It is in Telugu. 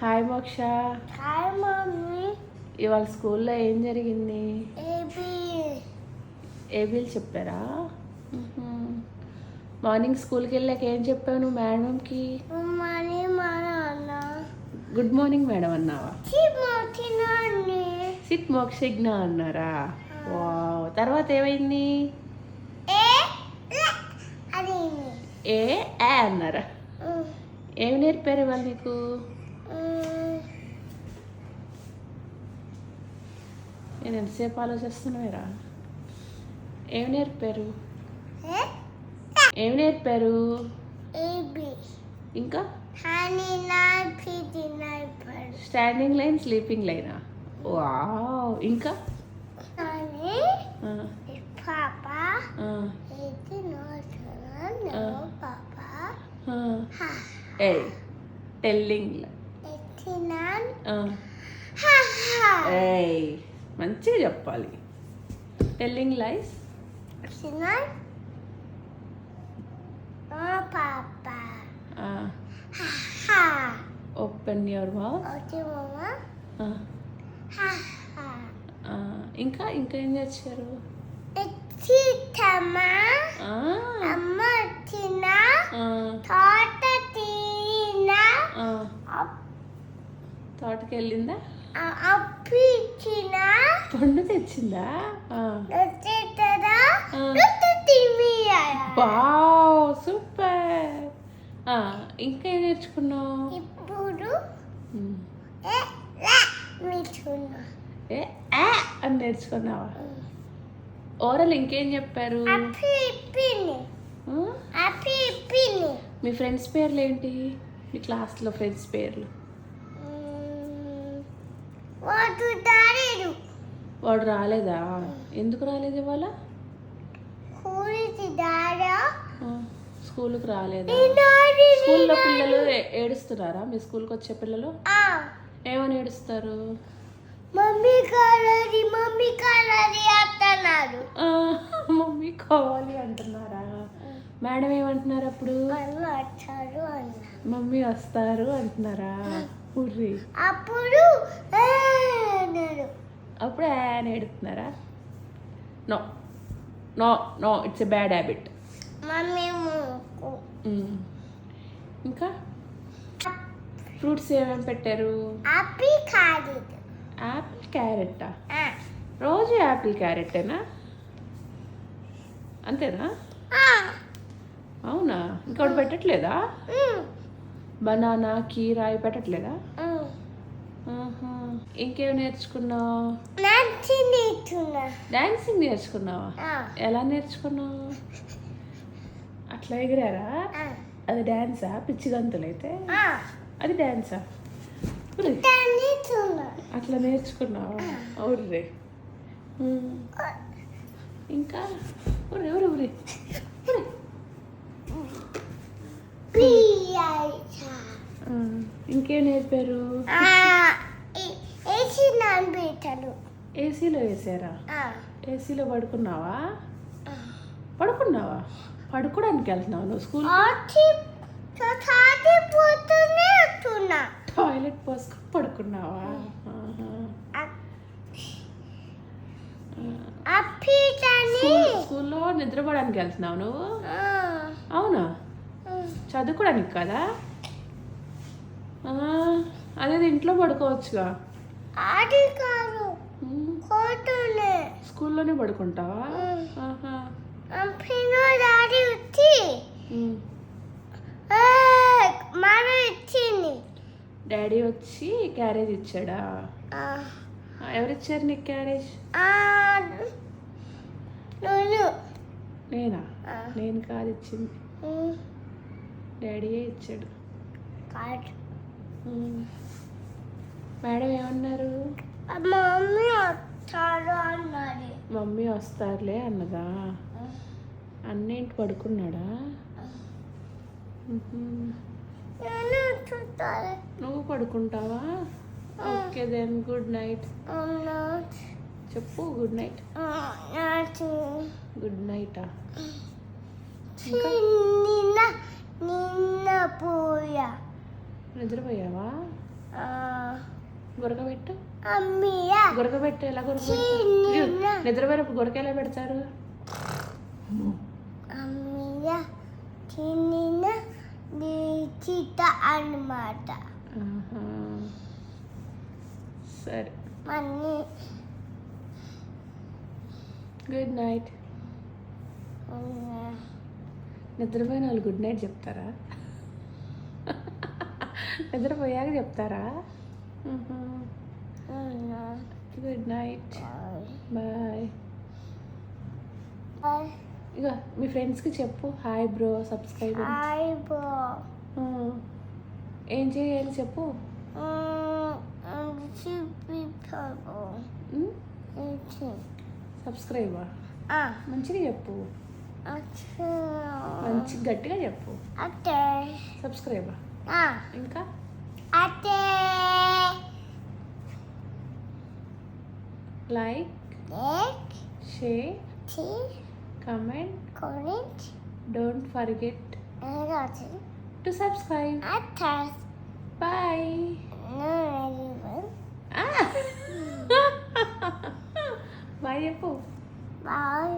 హాయ్ మోక్ష. Hi mummy. ఇవాళ స్కూల్లో ఏం జరిగింది? ఏబీలు చెప్పారా? మార్నింగ్ స్కూల్కి వెళ్ళాక ఏం చెప్పావు నువ్వు మేడంకి? గుడ్ మార్నింగ్ మేడం అన్నావా? సిట్ మోక్షజ్ఞ అన్నారా? వావ్. తర్వాత ఏమైంది? ఏ అన్నారా? ఏమి నేర్పారు ఇవాళ నీకు? నేను ఎంతసేపు ఆలోచిస్తున్నావేరా? ఏమి నేర్పారు? ఏమి నేర్పారు? ఇంకా స్టాండింగ్ లైన్, స్లీపింగ్ లైనా? వావ్. ఇంకా టెల్లింగ్. మంచిగా చెప్పాలి. Telling lies. Open your mouth. ఇంకా ఇంకా ఏం చేశారు? తోటకి వెళ్ళిందా? పండు తెచ్చిందా? Wow, super. ఇంకా ఏం నేర్చుకున్నావు? ఇప్పుడు అని నేర్చుకున్నావా? ఓరల్ ఇంకేం చెప్పారు? మీ ఫ్రెండ్స్ పేర్లు ఏంటి? మీ క్లాస్లో ఫ్రెండ్స్ పేర్లు? వాడు రాలేదా? ఎందుకు రాలేదు ఇవాళ? స్కూల్కి రాలేదా? స్కూల్లో పిల్లలు ఏడుస్తున్నారా? మీ స్కూల్కి వచ్చే పిల్లలు ఏమని ఏడుస్తారు? మమ్మీ కావాలి, మమ్మీ కావాలి అంటున్నారు. మమ్మీ కావాలి అంటున్నారా? మేడం ఏమంటున్నారు అప్పుడు? మమ్మీ వస్తారు అంటున్నారా? ఉర్రి. అప్పుడు అప్పుడు అని ఏడుతున్నారా? No no no, it's a bad habit. ఇంకా ఫ్రూట్స్ ఏమేమి పెట్టారు? యాపిల్ క్యారెట్టా? రోజు యాపిల్ క్యారెట్టేనా? అంతేనా? అవునా? ఇంకోటి పెట్టట్లేదా? బనానా, కీరా అవి పెట్టట్లేదా? ఇంకేం నేర్చుకున్నావు? డాన్సింగ్ నేర్చుకున్నావా? ఎలా నేర్చుకున్నావు? అట్లా ఎగిరారా? అది డాన్సా? పిచ్చి గంతులైతే అది డాన్సా? అట్లా నేర్చుకున్నావా? ఊర్రే. ఇంకా ఊరి ఊరి ఊరి. ఇంకేం నేర్పారు? ఏసీలో వేసారా? ఏసీలో పడుకున్నావా? పడుకోడానికి వెళ్తున్నావు నువ్వు స్కూల్? టాయిలెట్ పోసుకొని పడుకున్నావా? స్కూల్లో నిద్రపోవడానికి వెళ్తున్నావు నువ్వు? అవునా? చదువుకోవడానికి కదా? అదేది ఇంట్లో పడుకోవచ్చుగా. స్కూల్లోనే పడుకుంటావా? డాడీ వచ్చి క్యారేజ్ ఇచ్చాడా? ఎవరిచ్చారు నీకు క్యారేజ్? నేనా? నేను కాదు ఇచ్చింది, డాడీయే ఇచ్చాడు. మేడం ఏమన్నారు? మమ్మీ వస్తారులే అన్నదా? అన్నేంటి పడుకున్నాడా? నువ్వు పడుకుంటావా? ఓకే దెన్, గుడ్ నైట్ చెప్పు. Good night. గుడ్ నైటా? నిద్రపోయావా? గురకబెట్టు. అమ్మియా గురకబెట్టు. ఎలా గురకబెట్టు? చిన్న నిద్రపోయినప్పుడు గురక ఎలా పెడతారు? అమ్మియా చిన్న చిత్త అన్నమాట. ఆహా. సరే, మన్ని గుడ్ నైట్. నిద్రపోయిన వాళ్ళు గుడ్ నైట్ చెప్తారా? నిద్రపోయాక చెప్తారా? Good night, bye. ఇక మీ ఫ్రెండ్స్కి చెప్పు, హాయ్ బ్రో, సబ్స్క్రైబ్. అయిపో ఏం చేయాలి చెప్పు. సబ్స్క్రైబా? మంచిగా చెప్పు, మంచి గట్టిగా చెప్పు. అత్తే సబ్స్క్రైబా? ఇంకా అత్తే like, share, comment, Courage, don't forget to subscribe. Atas, Bye. no, everyone. Bye చెప్పు. Bye.